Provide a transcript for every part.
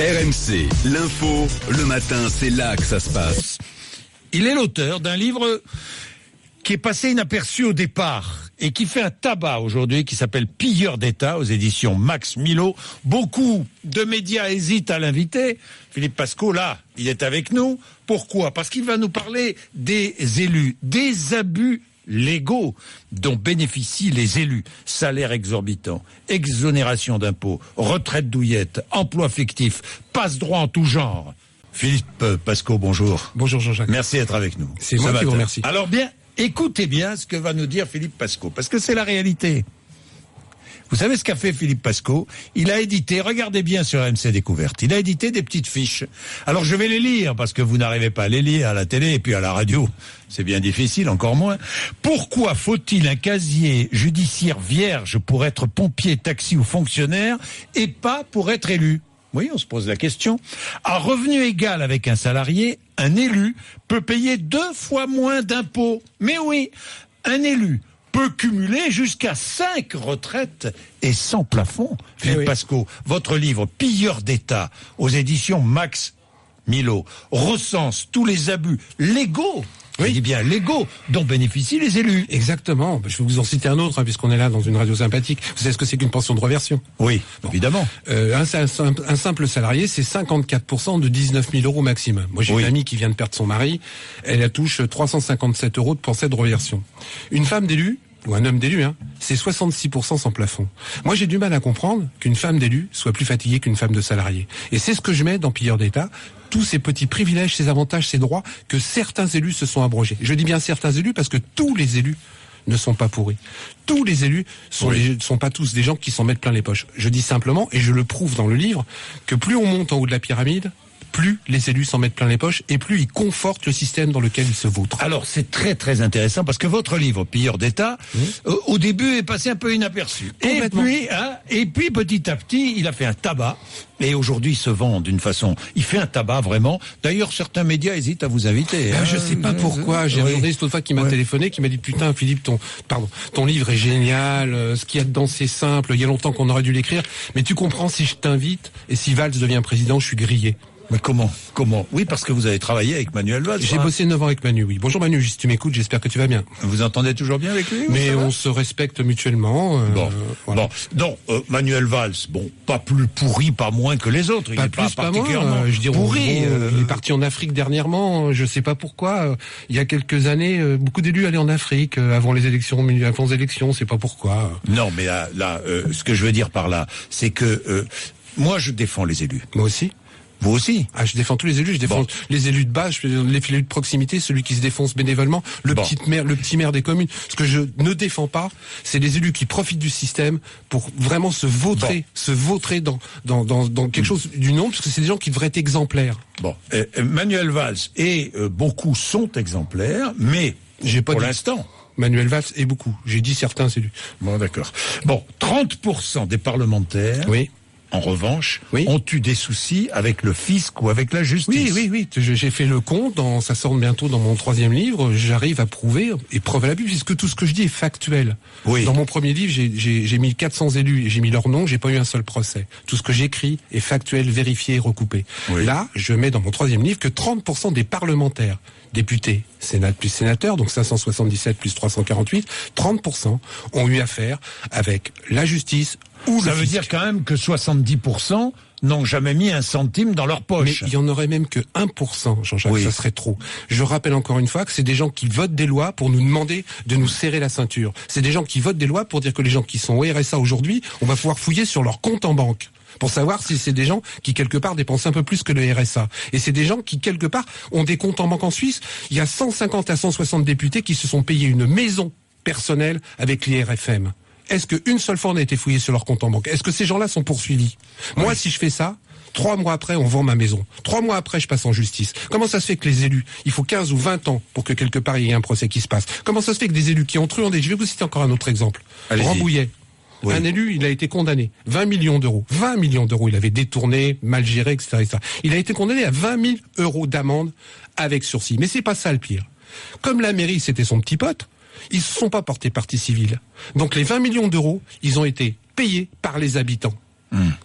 RMC, l'info, le matin, c'est là que ça se passe. Il est l'auteur d'un livre qui est passé inaperçu au départ et qui fait un tabac aujourd'hui, qui s'appelle Pilleurs d'État, aux éditions Max Milo. Beaucoup de médias hésitent à l'inviter. Philippe Pasco, là, il est avec nous. Pourquoi ? Parce qu'il va nous parler des élus, des abus légaux dont bénéficient les élus. Salaire exorbitant, exonération d'impôts, retraite douillette, emploi fictif, passe-droit en tout genre. Philippe Pasco, bonjour. Bonjour Jean-Jacques. Merci d'être avec nous. C'est moi qui vous remercie. Alors bien, écoutez bien ce que va nous dire Philippe Pasco, parce que c'est la réalité. Vous savez ce qu'a fait Philippe Pasco ? Il a édité, regardez bien sur RMC Découverte, il a édité des petites fiches. Alors je vais les lire, parce que vous n'arrivez pas à les lire à la télé et puis à la radio. C'est bien difficile, encore moins. Pourquoi faut-il un casier judiciaire vierge pour être pompier, taxi ou fonctionnaire et pas pour être élu ? Oui, on se pose la question. À revenu égal avec un salarié, un élu peut payer 2 fois moins d'impôts. Mais oui, un élu peut cumuler jusqu'à 5 retraites et sans plafond. Philippe Pasco, votre livre Pilleurs d'État aux éditions Max Milo recense tous les abus légaux. Oui. Je dis bien légaux, dont bénéficient les élus. Exactement. Je vais vous en citer un autre, puisqu'on est là dans une radio sympathique. Vous savez ce que c'est qu'une pension de reversion ? Oui, évidemment. Un simple salarié, c'est 54% de 19 000 euros maximum. Moi, j'ai une amie qui vient de perdre son mari. Elle touche 357 euros de pension de reversion. Une femme d'élu, ou un homme d'élu, c'est 66% sans plafond. Moi, j'ai du mal à comprendre qu'une femme d'élu soit plus fatiguée qu'une femme de salarié. Et c'est ce que je mets dans Pilleurs d'État. Tous ces petits privilèges, ces avantages, ces droits que certains élus se sont abrogés. Je dis bien certains élus parce que tous les élus ne sont pas pourris. Tous les élus sont pas tous des gens qui s'en mettent plein les poches. Je dis simplement, et je le prouve dans le livre, que plus on monte en haut de la pyramide, plus les élus s'en mettent plein les poches et plus ils confortent le système dans lequel ils se vautrent. Alors c'est très très intéressant parce que votre livre Pilleurs d'État, au début est passé un peu inaperçu. Et puis petit à petit, il a fait un tabac. Et aujourd'hui, il se vend d'une façon... Il fait un tabac, vraiment. D'ailleurs, certains médias hésitent à vous inviter. Je sais pas pourquoi. J'ai un journaliste l'autre fois qui m'a téléphoné, qui m'a dit « Putain, Philippe, ton livre est génial. Ce qu'il y a dedans, c'est simple. Il y a longtemps qu'on aurait dû l'écrire. Mais tu comprends, si je t'invite, et si Valls devient président, je suis grillé. » Mais comment ? Oui, parce que vous avez travaillé avec Manuel Valls. J'ai bossé 9 ans avec Manu, oui. Bonjour Manu, si tu m'écoutes, j'espère que tu vas bien. Vous entendez toujours bien avec lui ? Mais on se respecte mutuellement. Voilà. Non, Manuel Valls, pas plus pourri, pas moins que les autres. Il n'est pas particulièrement pourri. Il est parti en Afrique dernièrement, je sais pas pourquoi. Il y a quelques années, beaucoup d'élus allaient en Afrique avant les élections, c'est pas pourquoi. Non, mais là, ce que je veux dire par là, c'est que moi je défends les élus. Moi aussi. Vous aussi ? Je défends tous les élus, je défends les élus de base, les élus de proximité, celui qui se défonce bénévolement, le petit maire des communes. Ce que je ne défends pas, c'est les élus qui profitent du système pour vraiment se vautrer dans quelque chose du nom, parce que c'est des gens qui devraient être exemplaires. Manuel Valls et beaucoup sont exemplaires, mais pour l'instant... Manuel Valls et beaucoup. J'ai dit certains élus. Bon, d'accord. 30% des parlementaires... Oui. En revanche, ont eu des soucis avec le fisc ou avec la justice. Oui. J'ai fait le compte, ça sort bientôt dans mon 3e livre, j'arrive à prouver, et preuve à la Bible, puisque tout ce que je dis est factuel. Oui. Dans mon premier livre, j'ai mis 400 élus, et j'ai mis leur nom, j'ai pas eu un seul procès. Tout ce que j'écris est factuel, vérifié et recoupé. Oui. Là, je mets dans mon 3e livre que 30% des parlementaires, députés, Sénat plus sénateurs, donc 577 plus 348, 30% ont eu affaire avec la justice ou le fisc. Ça veut dire quand même que 70% n'ont jamais mis un centime dans leur poche. Mais il y en aurait même que 1%, Jean-Jacques, ça serait trop. Je rappelle encore une fois que c'est des gens qui votent des lois pour nous demander de nous serrer la ceinture. C'est des gens qui votent des lois pour dire que les gens qui sont au RSA aujourd'hui, on va pouvoir fouiller sur leur compte en banque. Pour savoir si c'est des gens qui, quelque part, dépensent un peu plus que le RSA. Et c'est des gens qui, quelque part, ont des comptes en banque en Suisse. Il y a 150 à 160 députés qui se sont payés une maison personnelle avec l'IRFM. Est-ce qu'une seule fois on a été fouillé sur leur compte en banque ? Est-ce que ces gens-là sont poursuivis ? Moi, si je fais ça, 3 mois après, on vend ma maison. 3 mois après, je passe en justice. Comment ça se fait que les élus, il faut 15 ou 20 ans pour que quelque part il y ait un procès qui se passe ? Comment ça se fait que des élus qui ont truandé, je vais vous citer encore un autre exemple. Rambouillet. Oui. Un élu, il a été condamné. 20 millions d'euros. 20 millions d'euros. Il avait détourné, mal géré, etc., etc. Il a été condamné à 20 000 euros d'amende avec sursis. Mais c'est pas ça le pire. Comme la mairie, c'était son petit pote, ils se sont pas portés partie civile. Donc les 20 millions d'euros, ils ont été payés par les habitants.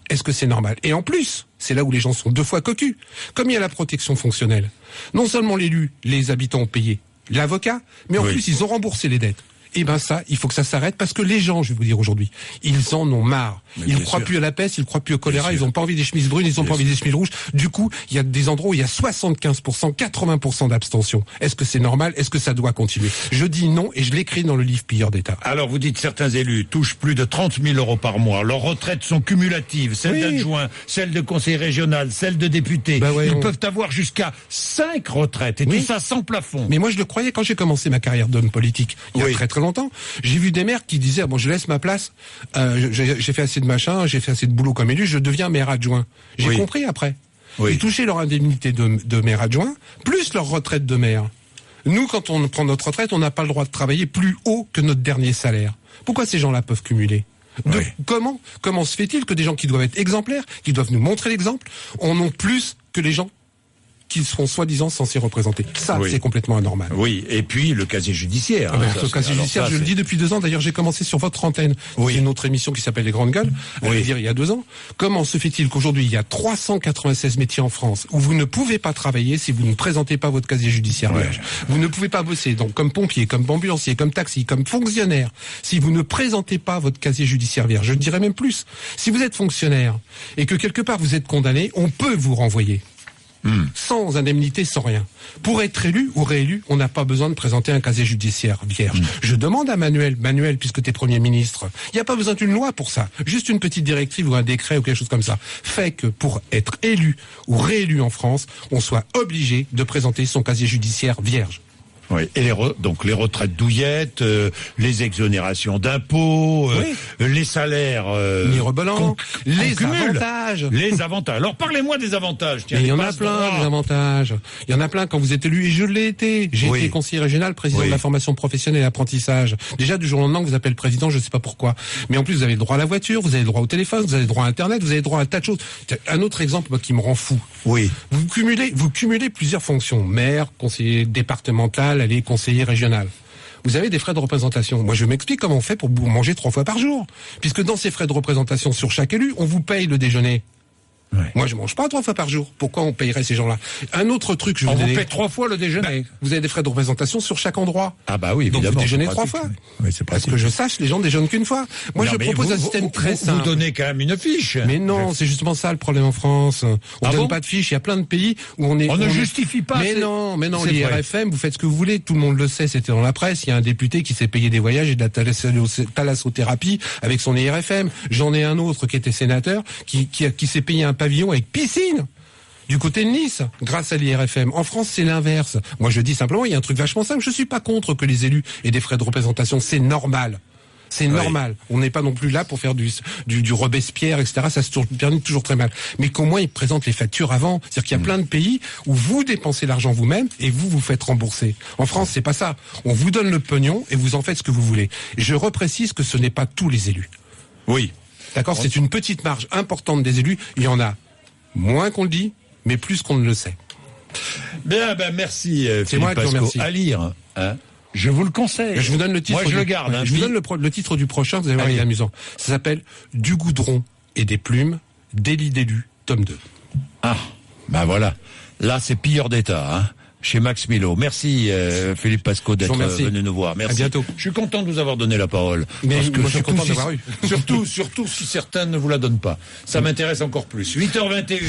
Est-ce que c'est normal? Et en plus, c'est là où les gens sont 2 fois cocus. Comme il y a la protection fonctionnelle, non seulement l'élu, les habitants ont payé l'avocat, mais en plus ils ont remboursé les dettes. Et ben ça, il faut que ça s'arrête parce que les gens, je vais vous dire aujourd'hui, ils en ont marre. Ils ne croient plus à la peste, ils ne croient plus au choléra, ils n'ont pas envie des chemises brunes, ils n'ont pas envie des chemises rouges. Du coup, il y a des endroits où il y a 75%, 80% d'abstention. Est-ce que c'est normal? Est-ce que ça doit continuer? Je dis non et je l'écris dans le livre Pilleurs d'État. Alors vous dites certains élus touchent plus de 30 000 euros par mois. Leurs retraites sont cumulatives, celles d'adjoints, celles de conseil régional, celles de députés. Ils peuvent avoir jusqu'à 5 retraites et tout ça sans plafond. Mais moi je le croyais quand j'ai commencé ma carrière d'homme politique il y a très très longtemps. J'ai vu des maires qui disaient bon, je laisse ma place, j'ai fait assez de machin, j'ai fait assez de boulot comme élu, je deviens maire adjoint. J'ai compris après. Ils touchaient leur indemnité de maire adjoint plus leur retraite de maire. Nous, quand on prend notre retraite, on n'a pas le droit de travailler plus haut que notre dernier salaire. Pourquoi ces gens-là peuvent cumuler? Comment se fait-il que des gens qui doivent être exemplaires, qui doivent nous montrer l'exemple, en ont plus que les gens qui seront soi-disant censés représenter? Ça, c'est complètement anormal. Oui, et puis le casier judiciaire. Le casier judiciaire, je le dis depuis 2 ans. D'ailleurs, j'ai commencé sur votre antenne. C'est une autre émission qui s'appelle Les Grandes Gueules. Je veux dire, il y a 2 ans. Comment se fait-il qu'aujourd'hui, il y a 396 métiers en France où vous ne pouvez pas travailler si vous ne présentez pas votre casier judiciaire vierge? Vous ne pouvez pas bosser, donc, comme pompier, comme ambulancier, comme taxi, comme fonctionnaire, si vous ne présentez pas votre casier judiciaire vierge. Je dirais même plus. Si vous êtes fonctionnaire et que quelque part vous êtes condamné, on peut vous renvoyer. Sans indemnité, sans rien. Pour être élu ou réélu, on n'a pas besoin de présenter un casier judiciaire vierge. Je demande à Manuel, puisque tu es Premier ministre, il n'y a pas besoin d'une loi pour ça. Juste une petite directive ou un décret ou quelque chose comme ça. Fait que pour être élu ou réélu en France, on soit obligé de présenter son casier judiciaire vierge. Oui. Et donc les retraites douillettes, les exonérations d'impôts, les salaires mirobolants, les avantages. Les avantages. Alors parlez-moi des avantages. Tiens, il y en a plein des avantages. Il y en a plein quand vous êtes élu, et je l'ai été. J'ai été conseiller régional, président de la formation professionnelle et apprentissage. Déjà du jour au lendemain, vous appelez le président, je sais pas pourquoi. Mais en plus, vous avez le droit à la voiture, vous avez le droit au téléphone, vous avez le droit à Internet, vous avez le droit à un tas de choses. Un autre exemple qui me rend fou. Vous cumulez plusieurs fonctions. Maire, conseiller départemental, aller conseiller régional. Vous avez des frais de représentation. Moi, je m'explique comment on fait pour manger 3 fois par jour. Puisque dans ces frais de représentation sur chaque élu, on vous paye le déjeuner. Moi, je mange pas 3 fois par jour. Pourquoi on payerait ces gens-là? Un autre truc, on vous paie 3 fois le déjeuner. Vous avez des frais de représentation sur chaque endroit. Ah bah oui, évidemment. Donc vous déjeunez 3 fois. C'est parce que je sache, les gens déjeunent qu'une fois. Moi, je propose un système très simple. Vous donnez quand même une fiche. Mais non, c'est justement ça le problème en France. On donne pas de fiche. Il y a plein de pays où on ne justifie pas. Mais non, l'IRFM, vous faites ce que vous voulez. Tout le monde le sait. C'était dans la presse. Il y a un député qui s'est payé des voyages et de la thalassothérapie avec son IRFM. J'en ai un autre qui était sénateur, qui s'est payé un pavillon avec piscine du côté de Nice, grâce à l'IRFM. En France, c'est l'inverse. Moi, je dis simplement, il y a un truc vachement simple. Je suis pas contre que les élus aient des frais de représentation. C'est normal. C'est normal. On n'est pas non plus là pour faire du Robespierre, etc. Ça se termine toujours très mal. Mais qu'au moins, ils présentent les factures avant. C'est-à-dire qu'il y a plein de pays où vous dépensez l'argent vous-même et vous faites rembourser. En France, c'est pas ça. On vous donne le pognon et vous en faites ce que vous voulez. Et je reprécise que ce n'est pas tous les élus. D'accord? C'est une petite marge importante des élus. Il y en a moins qu'on le dit, mais plus qu'on ne le sait. Bien, merci. C'est moi qui vous remercie. À lire. Je vous le conseille. Je vous donne le titre. Moi, je le garde. Je vous donne le titre du prochain. Vous allez voir, il est amusant. Ça s'appelle Du goudron et des plumes, délit d'élu, tome 2. Ah, ben voilà. Là, c'est Pilleurs d'État, chez Max Milo. Merci Philippe Pasco d'être venu nous voir. Merci. À bientôt. Je suis content de vous avoir donné la parole. Mais parce que moi, je suis content d'avoir eu. Surtout si certains ne vous la donnent pas. Ça m'intéresse encore plus. 8h21.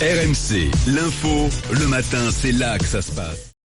RMC, l'info, le matin, c'est là que ça se passe.